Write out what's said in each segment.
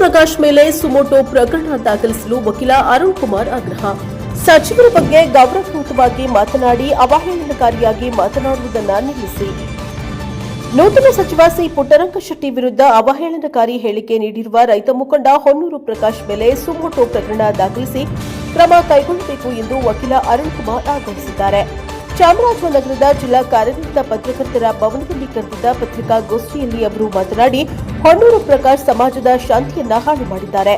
ಪ್ರಕಾಶ್ ಮೇಲೆ ಸುಮೋಟೋ ಪ್ರಕರಣ ದಾಖಲಿಸಲು ವಕೀಲ ಅರುಣ್ ಕುಮಾರ್ ಆಗ್ರಹ. ಸಚಿವರ ಬಗ್ಗೆ ಗೌರವಯುತವಾಗಿ ಮಾತನಾಡಿ ಅವಹೇಳನಕಾರಿಯಾಗಿ ಮಾತನಾಡುವುದನ್ನು ನಿಲ್ಲಿಸಿ. ನೂತನ ಸಚಿವ ಸಿ ಪುಟ್ಟರಂಗಶೆಟ್ಟಿ ವಿರುದ್ಧ ಅವಹೇಳನಕಾರಿ ಹೇಳಿಕೆ ನೀಡಿರುವ ರೈತ ಮುಖಂಡ ಹೊನ್ನೂರು ಪ್ರಕಾಶ್ ಮೇಲೆ ಸುಮೋಟೋ ಪ್ರಕರಣ ದಾಖಲಿಸಿ ಕ್ರಮ ಕೈಗೊಳ್ಳಬೇಕು ಎಂದು ವಕೀಲ ಅರುಣ್ ಕುಮಾರ್ ಆಗ್ರಹಿಸಿದ್ದಾರೆ. ಚಾಮರಾಜನಗರದ ಜಿಲ್ಲಾ ಕಾರ್ಯನಿರತ ಪತ್ರಕರ್ತರ ಭವನದಲ್ಲಿ ಕರೆದಿದ್ದ ಪತ್ರಿಕಾಗೋಷ್ಠಿಯಲ್ಲಿ ಅವರು ಮಾತನಾಡಿ, ಹೊನ್ನೂರು ಪ್ರಕಾಶ್ ಸಮಾಜದ ಶಾಂತಿಯನ್ನ ಹಾಳು ಮಾಡಿದ್ದಾರೆ.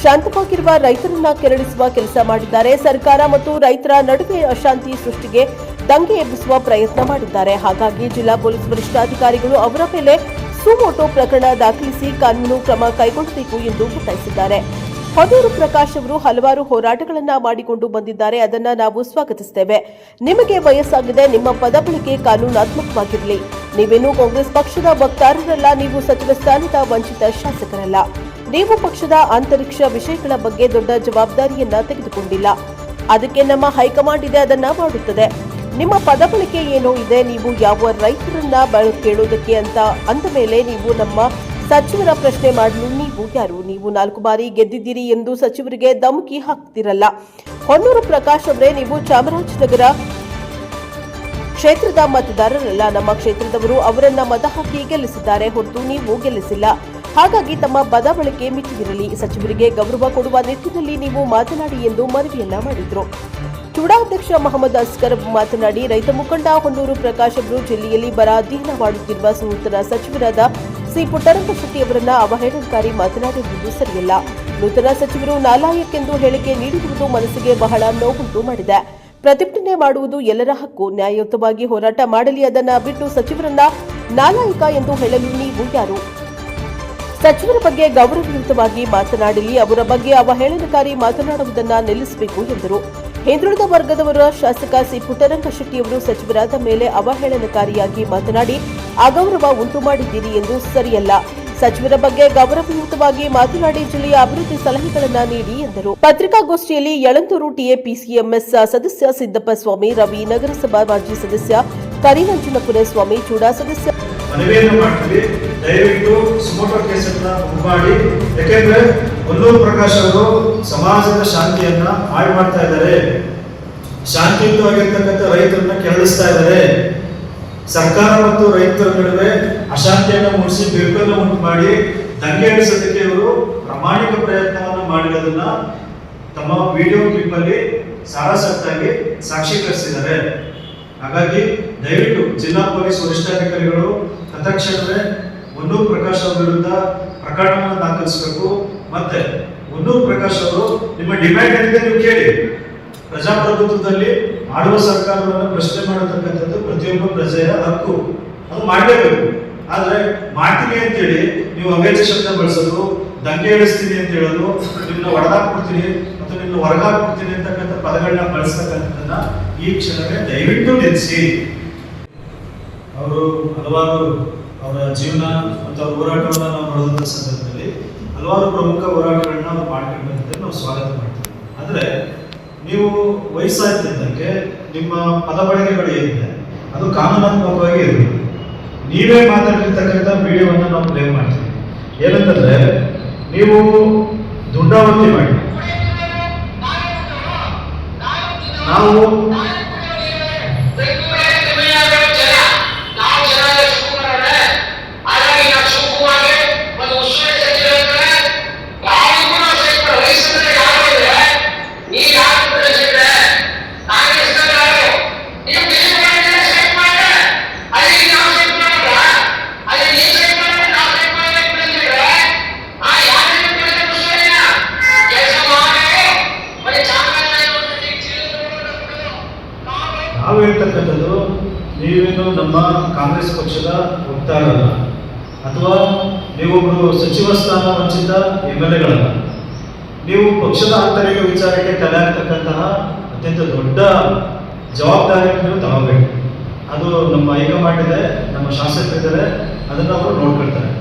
ಶಾಂತವಾಗಿರುವ ರೈತರನ್ನ ಕೆರಳಿಸುವ ಕೆಲಸ ಮಾಡಿದ್ದಾರೆ. ಸರ್ಕಾರ ಮತ್ತು ರೈತರ ನಡುವೆ ಅಶಾಂತಿ ಸೃಷ್ಟಿಗೆ ದಂಗೆ ಎಬ್ಬಿಸುವ ಪ್ರಯತ್ನ ಮಾಡಿದ್ದಾರೆ. ಹಾಗಾಗಿ ಜಿಲ್ಲಾ ಪೊಲೀಸ್ ವರಿಷ್ಠಾಧಿಕಾರಿಗಳು ಅವರ ಮೇಲೆ ಸುಮೋಟೋ ಪ್ರಕರಣ ದಾಖಲಿಸಿ ಕಾನೂನು ಕ್ರಮ ಕೈಗೊಳ್ಳಬೇಕು ಎಂದು ಒತ್ತಾಯಿಸಿದ್ದಾರೆ. ಹೊನ್ನೂರು ಪ್ರಕಾಶ್ ಅವರು ಹಲವಾರು ಹೋರಾಟಗಳನ್ನ ಮಾಡಿಕೊಂಡು ಬಂದಿದ್ದಾರೆ. ಅದನ್ನ ನಾವು ಸ್ವಾಗತಿಸುತ್ತೇವೆ. ನಿಮಗೆ ವಯಸ್ಸಾಗಿದೆ, ನಿಮ್ಮ ಪದ ಬಳಕೆ ಕಾನೂನಾತ್ಮಕವಾಗಿರಲಿ. ನೀವೇನು ಕಾಂಗ್ರೆಸ್ ಪಕ್ಷದ ವಕ್ತಾರರಲ್ಲ, ನೀವು ಸಚಿವ ಸ್ಥಾನದ ವಂಚಿತ ಶಾಸಕರಲ್ಲ. ನೀವು ಪಕ್ಷದ ಆಂತರಿಕ ವಿಷಯಗಳ ಬಗ್ಗೆ ದೊಡ್ಡ ಜವಾಬ್ದಾರಿಯನ್ನ ತೆಗೆದುಕೊಂಡಿಲ್ಲ. ಅದಕ್ಕೆ ನಮ್ಮ ಹೈಕಮಾಂಡ್ ಇದೆ, ಅದನ್ನ ಮಾಡುತ್ತದೆ. ನಿಮ್ಮ ಪದ ಬಳಕೆ ಏನೋ ಇದೆ, ನೀವು ಯಾವ ರೈತರನ್ನ ಕೇಳೋದಕ್ಕೆ ಅಂತ ಅಂದ ಮೇಲೆ ನೀವು ನಮ್ಮ ಸಚಿವರ ಪ್ರಶ್ನೆ ಮಾಡಲು ನೀವು ಯಾರು? ನೀವು 4 ಬಾರಿ ಗೆದ್ದಿದ್ದೀರಿ ಎಂದು ಸಚಿವರಿಗೆ ಧಮಕಿ ಹಾಕ್ತಿರಲ್ಲ. ಹೊನ್ನೂರು ಪ್ರಕಾಶ್ ಅವರೇ, ನೀವು ಚಾಮರಾಜನಗರ ಕ್ಷೇತ್ರದ ಮತದಾರರಲ್ಲ. ನಮ್ಮ ಕ್ಷೇತ್ರದವರು ಅವರನ್ನ ಮತ ಹಾಕಿ ಗೆಲ್ಲಿಸಿದ್ದಾರೆ ಹೊರತು ನೀವು ಗೆಲ್ಲಿಸಿಲ್ಲ. ಹಾಗಾಗಿ ತಮ್ಮ ಪದ ಬಳಕೆ ಮಿತಿಯಿರಲಿ. ಸಚಿವರಿಗೆ ಗೌರವ ಕೊಡುವ ನಿಟ್ಟಿನಲ್ಲಿ ನೀವು ಮಾತನಾಡಿ ಎಂದು ಮನವಿಯನ್ನ ಮಾಡಿದ್ರು. ಚೂಡಾ ಅಧ್ಯಕ್ಷ ಮಹಮ್ಮದ್ ಅಸ್ಕರ್ ಮಾತನಾಡಿ, ರೈತ ಮುಖಂಡ ಹೊನ್ನೂರು ಪ್ರಕಾಶ್ ಅವರು ಜಿಲ್ಲೆಯಲ್ಲಿ ಬರ ಅಧ್ಯಯನ ಮಾಡುತ್ತಿರುವ ನೂತನ ಸಚಿವರಾದ ಸಿ ಪುಟ್ಟರಂಗಶೆಟ್ಟಿ ಅವರನ್ನ ಅವಹೇಳನಕಾರಿ ಮಾತನಾಡಿರುವುದು ಸರಿಯಲ್ಲ. ನೂತನ ಸಚಿವರು ನಾಲಾಯಕ್ ಎಂದು ಹೇಳಿಕೆ ನೀಡಿರುವುದು ಮನಸ್ಸಿಗೆ ಬಹಳ ನೋವುಂಟು ಮಾಡಿದೆ. ಪ್ರತಿಭಟನೆ ಮಾಡುವುದು ಎಲ್ಲರ ಹಕ್ಕು. ನ್ಯಾಯಯುತವಾಗಿ ಹೋರಾಟ ಮಾಡಲಿ. ಅದನ್ನ ಬಿಟ್ಟು ಸಚಿವರನ್ನ ನಾಲಾಯಕ ಎಂದು ಹೇಳಲು ನೀವು ಯಾರು? ಸಚಿವರ ಬಗ್ಗೆ ಗೌರವಯುತವಾಗಿ ಮಾತನಾಡಲಿ. ಅವರ ಬಗ್ಗೆ ಅವಹೇಳನಕಾರಿ ಮಾತನಾಡುವುದನ್ನು ನಿಲ್ಲಿಸಬೇಕು ಎಂದರು. ಹಿಂದುಳಿದ ವರ್ಗದವರ ಶಾಸಕ ಸಿ ಪುಟ್ಟರಂಗಶೆಟ್ಟಿ ಅವರು ಸಚಿವರಾದ ಮೇಲೆ ಅವಹೇಳನಕಾರಿಯಾಗಿ ಮಾತನಾಡಿ ಅಗೌರವ ಉಂಟು ಮಾಡಿದ್ದೀರಿ ಎಂದು ಸರಿಯಲ್ಲ. ಸಚಿವರ ಬಗ್ಗೆ ಗೌರವಯುತವಾಗಿ ಮಾತನಾಡಿ ಜಿಲ್ಲೆಯ ಅಭಿವೃದ್ಧಿ ಸಲಹೆಗಳನ್ನು ನೀಡಿ ಎಂದರು. ಪತ್ರಿಕಾಗೋಷ್ಠಿಯಲ್ಲಿ ಯಳಂದೂರು ಟಿಎಪಿಸಿಎಂಎಸ್ ಸದಸ್ಯ ಸಿದ್ದಪ್ಪ ಸ್ವಾಮಿ, ರವಿ, ನಗರಸಭಾ ಮಾಜಿ ಸದಸ್ಯ ಕರಿನಂಜನಪುರ ಸ್ವಾಮಿ, ಚೂಡಾ ಸದಸ್ಯ ಮನವಿಯನ್ನು ಮಾಡ್ತೀವಿ. ದಯವಿಟ್ಟು ಸುಮೋಟೋ ಕೇಸನ್ನ ಮಾಡಿ. ಯಾಕೆಂದ್ರೆ ಹೊನ್ನೂರು ಪ್ರಕಾಶ್ ಅವರು ಸಮಾಜದ ಶಾಂತಿಯನ್ನ ಹಾಳು ಮಾಡ್ತಾ ಇದ್ದಾರೆ. ಶಾಂತಿಯುತವಾಗಿರ್ತಕ್ಕಂಥ ರೈತರನ್ನ ಕೆರಳಿಸ್ತಾ ಇದ್ದಾರೆ. ಸರ್ಕಾರ ಮತ್ತು ರೈತರ ನಡುವೆ ಅಶಾಂತಿಯನ್ನ ಮೂಡಿಸಿ ಬಿರುಕನ್ನು ಉಂಟು ಮಾಡಿ ದಂಗೆ ಎಬ್ಬಿಸೋದಕ್ಕೆ ಇವರು ಪ್ರಾಮಾಣಿಕ ಪ್ರಯತ್ನವನ್ನು ಮಾಡಿರೋದನ್ನ ತಮ್ಮ ವಿಡಿಯೋ ಕ್ಲಿಪ್ ಅಲ್ಲಿ ಸಾರಾಸತ್ತಾಗಿ ಸಾಕ್ಷೀಕರಿಸಿದ್ದಾರೆ. ಹಾಗಾಗಿ ದಯವಿಟ್ಟು ಜಿಲ್ಲಾ ಪೊಲೀಸ್ ವರಿಷ್ಠಾಧಿಕಾರಿಗಳು ತತ್ಕ್ಷಣವೇ ಹೊನ್ನೂರು ಪ್ರಕಾಶ್ ಅವರ ವಿರುದ್ಧ ಪ್ರಕರಣವನ್ನು ದಾಖಲಿಸಬೇಕು. ಮತ್ತೆ ಹೊನ್ನೂರು ಪ್ರಕಾಶ್ ಅವರು ನಿಮ್ಮ ಡಿಮ್ಯಾಂಡ್ ಏನಿದೆ ನೀವು ಕೇಳಿ. ಪ್ರಜಾಪ್ರಭುತ್ವದಲ್ಲಿ ಆಳುವ ಸರ್ಕಾರವನ್ನು ಪ್ರಶ್ನೆ ಮಾಡತಕ್ಕಂಥದ್ದು ಪ್ರತಿಯೊಬ್ಬ ಪ್ರಜೆಯ ಹಕ್ಕು, ಅದು ಮಾಡಲೇಬೇಕು. ಆದ್ರೆ ಮಾಡ್ತೀನಿ ಅಂತೇಳಿ ನೀವು ಅವೇಚ ಶಬ್ದ ಬಳಸೋದು, ದಂಗೆ ಏಳಿಸ್ತೀನಿ ಅಂತ ಹೇಳೋದು, ನಿಮ್ಮನ್ನ ಹೊಡೆದಾಕ್ಬಿಡ್ತೀನಿ ಮತ್ತು ನಿಮ್ಮನ್ನ ಹೊರಗಾಕ್ಬಿಡ್ತೀನಿ ಅಂತಕ್ಕಂಥ ಪದಗಳನ್ನ ಬಳಸ್ತಕ್ಕಂಥದ್ದನ್ನ ಈ ಕ್ಷಣವೇ ದಯವಿಟ್ಟು ನಿಲ್ಲಿಸಿ. ಅವರು ಹಲವಾರು ಅವರ ಜೀವನ ಮತ್ತು ಅವರ ಹೋರಾಟವನ್ನು ನಾವು ನೋಡಿದಂಥ ಸಂದರ್ಭದಲ್ಲಿ ಹಲವಾರು ಪ್ರಮುಖ ಹೋರಾಟಗಳನ್ನ ನಾವು ಮಾಡ್ಕೊಂಡು ಬಂದಿದ್ದರೆ ನಾವು ಸ್ವಾಗತ ಮಾಡ್ತೀವಿ. ಆದರೆ ನೀವು ವಯಸ್ಸಾಗ್ತಿದ್ದಂಗೆ ನಿಮ್ಮ ಪದ ಬಳಕೆಗಳು ಏನಿದೆ ಅದು ಕಾನೂನಾತ್ಮಕವಾಗಿ ಇರಬೇಕು. ನೀವೇ ಮಾತಾಡಿರ್ತಕ್ಕಂಥ ವಿಡಿಯೋವನ್ನು ನಾವು ಪ್ಲೇ ಮಾಡ್ತೀವಿ. ಏನಂತಂದ್ರೆ ನೀವು ದುಂಡಾವತಿ ಮಾಡಿ ನಾವು ನಾವು ಹೇಳ್ತಕ್ಕಂಥದ್ದು, ನೀವೇನು ನಮ್ಮ ಕಾಂಗ್ರೆಸ್ ಪಕ್ಷದ ವಕ್ತಾರಲ್ಲ ಅಥವಾ ನೀವೊಬ್ಬರು ಸಚಿವ ಸ್ಥಾನ ವಂಚಿತ MLAಗಳಲ್ಲ. ನೀವು ಪಕ್ಷದ ಆಂತರಿಕ ವಿಚಾರಕ್ಕೆ ತಲೆ ಹಾಕ್ತಕ್ಕಂತಹ ಅತ್ಯಂತ ದೊಡ್ಡ ಜವಾಬ್ದಾರಿಯನ್ನು ನೀವು ತಗೋಬೇಕು. ಅದು ನಮ್ಮ ಹೈಕಮಾಂಡ್ ಇದೆ, ನಮ್ಮ ಶಾಸಕರಿದ್ದಾರೆ, ಅದನ್ನು ಅವರು ನೋಡ್ಕೊಳ್ತಾರೆ.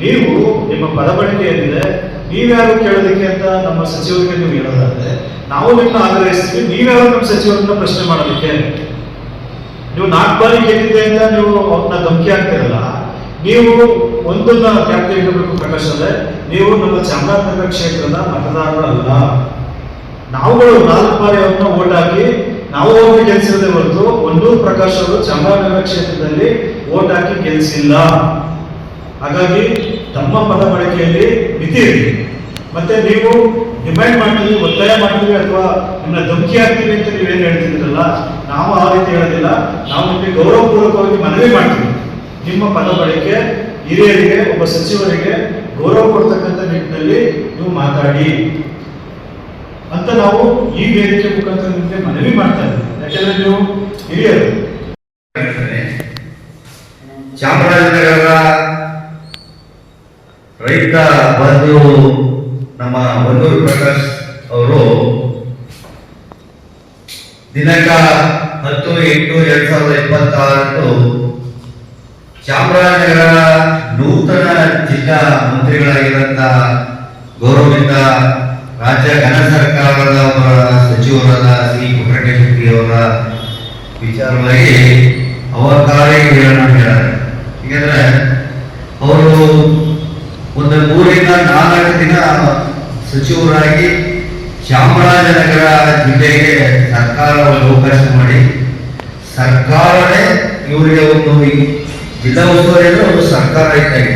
ನೀವು ನಿಮ್ಮ ಪದ ಬಳಕೆ ಏನಿದೆ, ನೀವ್ಯಾರು ಕೇಳೋದಕ್ಕೆ ಅಂತ ನಮ್ಮ ಸಚಿವರಿಗೆ ನೀವು ಹೇಳೋದಾದ್ರೆ ನಾವು ನಿಮ್ಮನ್ನ ಆಗ್ರಹಿಸ್ತೀವಿ. ನೀವ್ಯಾರು ನಮ್ಮ ಸಚಿವರನ್ನ ಪ್ರಶ್ನೆ ಮಾಡೋದಕ್ಕೆ? ನೀವು 4 ಬಾರಿ ಗೆದ್ದಿದೆ ಅಂತ ನೀವು ಅವ್ರನ್ನ ಧಮಕಿ ಆಗ್ತಿರಲ್ಲ. ನೀವು ಒಂದನ್ನ ಜ್ಞಾಪಕ ಇಡಬೇಕು ಪ್ರಕಾಶ್ ಅವರೇ, ನೀವು ನಮ್ಮ ಚಾಮರಾಜನಗರ ಕ್ಷೇತ್ರದ ಮತದಾರರಲ್ಲ. ನಾವುಗಳು 4 ಬಾರಿ ಅವ್ರನ್ನ ಓಟ್ ಹಾಕಿ ನಾವು ಅವ್ರನ್ನ ಗೆಲ್ಸಿರದೆ ಹೊರತು ಹೊನ್ನೂರು ಪ್ರಕಾಶ್ ಅವರು ಚಾಮರಾಜನಗರ ಕ್ಷೇತ್ರದಲ್ಲಿ ಓಟ್ ಹಾಕಿ ಗೆಲ್ಸಿಲ್ಲ. ಹಾಗಾಗಿ ತಮ್ಮ ಪದ ಬಳಕೆಯಲ್ಲಿ ಮಿತಿ ಇರಲಿ. ಮತ್ತೆ ನೀವು ಡಿಮ್ಯಾಂಡ್ ಮಾಡ್ತೀವಿ, ಒತ್ತಾಯ ಮಾಡ್ತೀವಿ ಅಥವಾ ನಿಮ್ಮನ್ನ ಧಮಕಿ ಹಾಕ್ತೀವಿ ಅಂತ ನೀವೇನು ಹೇಳ್ತಿದ್ದೀರಲ್ಲ, ನಾವು ಆ ರೀತಿ ಹೇಳೋದಿಲ್ಲ. ನಾವು ನಿಮಗೆ ಗೌರವಪೂರ್ವಕವಾಗಿ ಮನವಿ ಮಾಡ್ತೀವಿ. ನಿಮ್ಮ ಪದ ಬಳಕೆ ಹಿರಿಯರಿಗೆ, ಒಬ್ಬ ಸಚಿವರಿಗೆ ಗೌರವ ಕೊಡ್ತಕ್ಕಂಥ ನಿಟ್ಟಿನಲ್ಲಿ ನೀವು ಮಾತಾಡಿ ಅಂತ ನಾವು ಈ ವೇದಿಕೆ ಮುಖಾಂತರ ನಿಮಗೆ ಮನವಿ ಮಾಡ್ತಾ ಇದ್ದೀವಿ. ಯಾಕೆಂದ್ರೆ ನೀವು ಹಿರಿಯರು. ಚಾಮರಾಜನಗರ ರೈತ ಬಂಧು ನಮ್ಮ ಹೊನ್ನೂರು ಪ್ರಕಾಶ್ ಅವರು ದಿನಾಂಕ 10/8/2026 ಚಾಮರಾಜನಗರ ನೂತನ ಜಿಲ್ಲಾ ಮಂತ್ರಿಗಳಾಗಿರುವಂತ ಗೌರವಿತ ರಾಜ್ಯ ಘನ ಸರ್ಕಾರದ ಸಚಿವರಾದ ಶ್ರೀ ವೆಂಕಟೇಶ ಶೆಟ್ಟಿ ಅವರ ವಿಚಾರವಾಗಿ ಅವಕಾರಿಗಳನ್ನು ಹೇಳ್ತಾರೆ. ಯಾಕಂದ್ರೆ ಅವರು ಒಂದು 3-4 ದಿನ ಸಚಿವರಾಗಿ ಚಾಮರಾಜನಗರ ಜಿಲ್ಲೆಗೆ ಸರ್ಕಾರವನ್ನು ಅವಕಾಶ ಮಾಡಿ ಸರ್ಕಾರವೇ ಇವರಿಗೆ ಒಂದು ಜಿಲ್ಲಾ ಉಸ್ತುವಾರಿ ಅಂದ್ರೆ ಒಂದು ಸರ್ಕಾರ ಇದ್ದಾಗೆ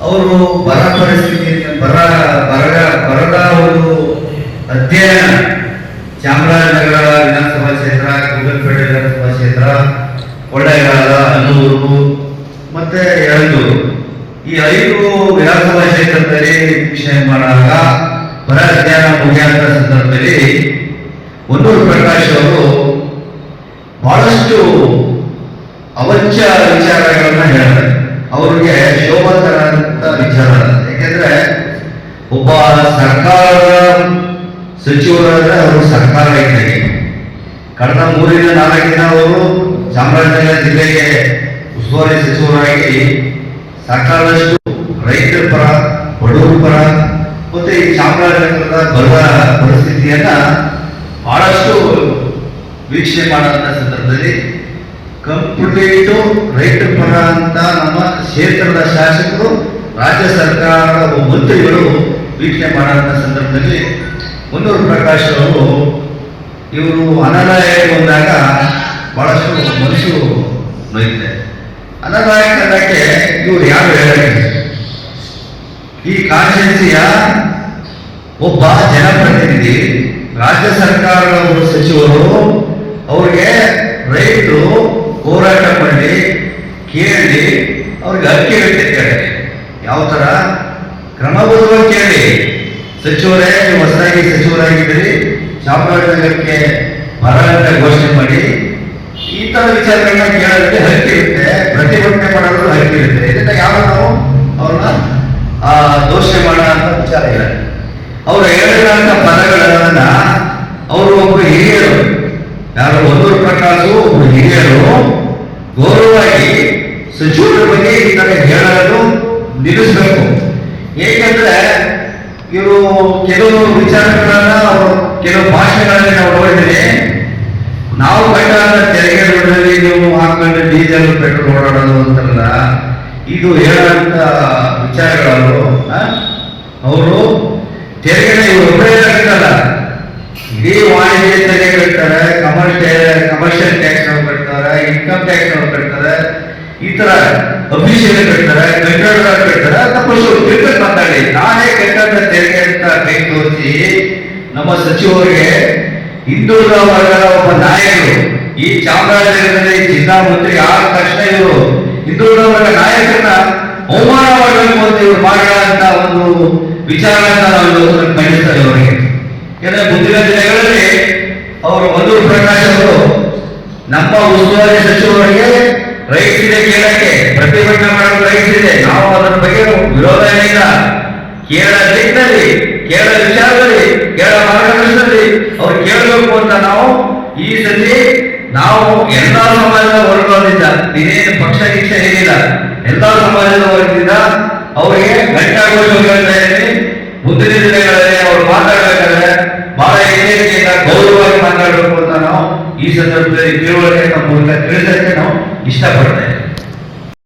ಅವರು ಬರ ಪರಿಸ್ಥಿತಿ ಬರದ ಒಂದು ಅಧ್ಯಯನ ಚಾಮರಾಜನಗರ ವಿಧಾನಸಭಾ ಕ್ಷೇತ್ರ, ಗುಂಡ್ಲುಪೇಟೆ ವಿಧಾನಸಭಾ ಕ್ಷೇತ್ರ, ಕೊಳ್ಳೇಗಾಲ, ಹನ್ನೂರು ಮತ್ತೆ ಯಳಂದೂರು ಈ 5 ವಿಧಾನಸಭಾ ಕ್ಷೇತ್ರದಲ್ಲಿ ವೀಕ್ಷಣೆ ಮಾಡಿದಾಗ ಬರ ಅಧ್ಯಯನ ಮುಗಿಯುವಂತ ಸಂದರ್ಭದಲ್ಲಿ ಹೊನ್ನೂರು ಪ್ರಕಾಶ್ ಅವರು ಬಹಳಷ್ಟು ಅವಂಚ ವಿಚಾರಗಳನ್ನ ಹೇಳ್ತಾರೆ. ಅವರಿಗೆ ಶೋಭಾತರಂತ ವಿಚಾರ. ಯಾಕೆಂದ್ರೆ ಒಬ್ಬ ಸರ್ಕಾರದ ಸಚಿವರಾದ್ರೆ ಅವರು ಸರ್ಕಾರ ಇದ್ದಾಗ ಕಳೆದ 3-4 ದಿನ ಅವರು ಚಾಮರಾಜನಗರ ಜಿಲ್ಲೆಗೆ ಉಸ್ತುವಾರಿ ಸಚಿವರಾಗಿ ಸಾಕಷ್ಟು ರೈತರ ಪರ, ಬಡವರ ಪರ ಮತ್ತೆ ಈ ಚಾಮರಾಜನಗರದ ಬರುವ ಪರಿಸ್ಥಿತಿಯನ್ನ ಬಹಳಷ್ಟು ವೀಕ್ಷಣೆ ಮಾಡುವಂತ ಸಂದರ್ಭದಲ್ಲಿ ಕಂಪ್ಲೀಟು ರೈತರ ಪರ ಅಂತ ನಮ್ಮ ಕ್ಷೇತ್ರದ ಶಾಸಕರು, ರಾಜ್ಯ ಸರ್ಕಾರದ ಮಂತ್ರಿಗಳು ವೀಕ್ಷಣೆ ಮಾಡುವಂತ ಸಂದರ್ಭದಲ್ಲಿ ಹೊನ್ನೂರು ಪ್ರಕಾಶ್ ಅವರು ಇವರು ಅನಾದಾಯ ಬಂದಾಗ ಬಹಳಷ್ಟು ಮನಸ್ಸು ನೋಯುತ್ತೆ. ಅನಾದಾಯಕಕ್ಕೆ ಇವರು ಯಾರು ಹೇಳಕ್ಕೆ ಈ ಕಾನ್ಸ್ಟಿಟ್ಯೂನ್ಸಿಯ ಒಬ್ಬ ಜನಪ್ರತಿನಿಧಿ, ರಾಜ್ಯ ಸರ್ಕಾರದ ಒಬ್ಬ ಸಚಿವರು ಅವ್ರಿಗೆ ರೈತರು ಹೋರಾಟ ಮಾಡಿ ಕೇಳಿ ಅವ್ರಿಗೆ ಅಕ್ಕಿ ಕೇಳಿ ಯಾವ ತರ ಕ್ರಮಬದ್ಧವಾಗಿ ಕೇಳಿ, ಸಚಿವರೇ ನೀವು ಹೊಸದಾಗಿ ಸಚಿವರಾಗಿದ್ದೀರಿ, ಚಾಮರಾಜನಗರಕ್ಕೆ ಬರ ಅಂತ ಘೋಷಣೆ ಮಾಡಿ ಈ ತರ ವಿಚಾರಗಳನ್ನ ಕೇಳೋದಕ್ಕೆ ಹಕ್ಕಿರುತ್ತೆ, ಪ್ರತಿಭಟನೆ ಮಾಡೋದು ಹಕ್ಕಿರುತ್ತೆ. ಇದನ್ನ ಯಾವ ನಾವು ಅವ್ರನ್ನ ದೋಷಣೆ ಮಾಡೋ ಅಂತ ವಿಚಾರ ಇಲ್ಲ. ಅವ್ರು ಹೇಳಿದಂತ ಪದಗಳನ್ನ ಅವರು ಒಬ್ಬರು ಹಿರಿಯರು, ಯಾರು ಹೊನ್ನೂರು ಪ್ರಕಾಶ್ ಒಬ್ಬರು ಹಿರಿಯರು ಗೌರವವಾಗಿ ಸಚಿವರ ಬಗ್ಗೆ ಈ ತರ ಹೇಳೋದು ನಿಲ್ಲಿಸಬೇಕು. ಏಕೆಂದ್ರೆ ಇವರು ಕೆಲವು ವಿಚಾರಗಳನ್ನ ಕೆಲವು ಭಾಷೆಗಳಲ್ಲಿ ನಾವು ನೋಡಿದ್ರೆ, ನಾವು ಕಟ್ಟಾದ ತೆರಿಗೆ ದುಡ್ಡಲ್ಲಿ ನೀವು ಹಾಕೊಂಡು ಡೀಸೆಲ್ ಪೆಟ್ರೋಲ್ ಓಡಾಡೋದು ಅಂತಲ್ಲ, ಇದು ಹೇಳುವಂತ ವಿಚಾರಗಳು. ಅವರು ತೆರಿಗೆ ಇವರು ಒಬ್ಬರೇ ಕಟ್ಟಲ್ಲ, ಇಡೀ ವಾಣಿಜ್ಯ ತೆರಿಗೆ ಕಟ್ತಾರೆ, ಕಮರ್ಷಿಯಲ್ ಟ್ಯಾಕ್ಸ್ ನಾವು ಕಟ್ತಾರೆ, ಇನ್ಕಮ್ ಟ್ಯಾಕ್ಸ್ ನಾವು ಕಟ್ತಾರೆ, ಈ ತರ ಅಭಿಷೇಕ ಕಟ್ತಾರೆ, ಕಟ್ಟಡ ಕಟ್ತಾರೆ. ತಪ್ಪು ತಿರುಗಿ ಮಾತಾಡಿ ನಾನೇ ಕಟ್ಟಡ ತೆರಿಗೆ ಅಂತ ಕೈ ತೋರಿಸಿ ನಮ್ಮ ಸಚಿವರಿಗೆ ಹಿಂದುಳಿದ ವರ್ಗದ ಒಬ್ಬ ನಾಯಕರು ಈ ಚಾಮರಾಜನಗರದಲ್ಲಿ ಜಿಲ್ಲಾ ಮಂತ್ರಿ ಆದ ತಕ್ಷಣ ಇವರು ಹಿಂದುಳಿದ ವರ್ಗ ನಾಯಕರನ್ನ ಅವಮಾನ ಮಾಡಬೇಕು ಅಂತ ಇವರು ಮಾಡುವಂತ ಒಂದು ವಿಚಾರಗಳನ್ನ ನಾವು ಖಂಡಿಸ್ತಾರೆ ಅವರಿಗೆ. ಯಾಕಂದ್ರೆ ಮುಂದಿನ ದಿನಗಳಲ್ಲಿ ಅವರು ಹೊನ್ನೂರು ಪ್ರಕಾಶ್ ಅವರು ನಮ್ಮ ಉಸ್ತುವಾರಿ ಸಚಿವರಿಗೆ ರೈಟ್ಸ್ ಇದೆ ಕೇಳಕ್ಕೆ, ಪ್ರತಿಭಟನೆ ಮಾಡಲು ರೈಟ್ಸ್ ಇದೆ, ನಾವು ಅದರ ಬಗ್ಗೆ ವಿರೋಧ ಏನಿಲ್ಲ. ಕೇರಳ ನಿಟ್ಟಿನಲ್ಲಿ, ಕೇರಳ ವಿಚಾರದಲ್ಲಿ, ಕೇರಳ ಮಾರ್ಗದರ್ಶನದಲ್ಲಿ ಅವ್ರು ಕೇಳಬೇಕು ಅಂತ ನಾವು ಈ ಸತಿ ನಾವು ಎಲ್ಲಾ ಸಮಾಜದ ವರ್ಗದಿಂದ, ಇದೇನು ಪಕ್ಷ ಗೀಕ್ಷ ಏನಿಲ್ಲ, ಎಲ್ಲಾ ಸಮಾಜದ ವರ್ಗದಿಂದ ಅವರಿಗೆ ಗಂಟಾಗೋಷ್ಠಿ ಹೇಳ್ತಾ ಇದ್ದೀನಿ. ಮುಂದಿನ ದಿನಗಳಲ್ಲಿ ಅವರು ಮಾತಾಡಬೇಕಾದ್ರೆ ಬಹಳ ಎಚ್ಚರಿಕೆಯಿಂದ ಗೌರವವಾಗಿ ಮಾತಾಡಬೇಕು ಅಂತ ನಾವು ಈ ಸಂದರ್ಭದಲ್ಲಿ ತಿಳುವಳಿಕೆ ಮೂಲಕ ತಿಳಿಸಕ್ಕೆ ನಾವು ಇಷ್ಟಪಡ್ತೇವೆ.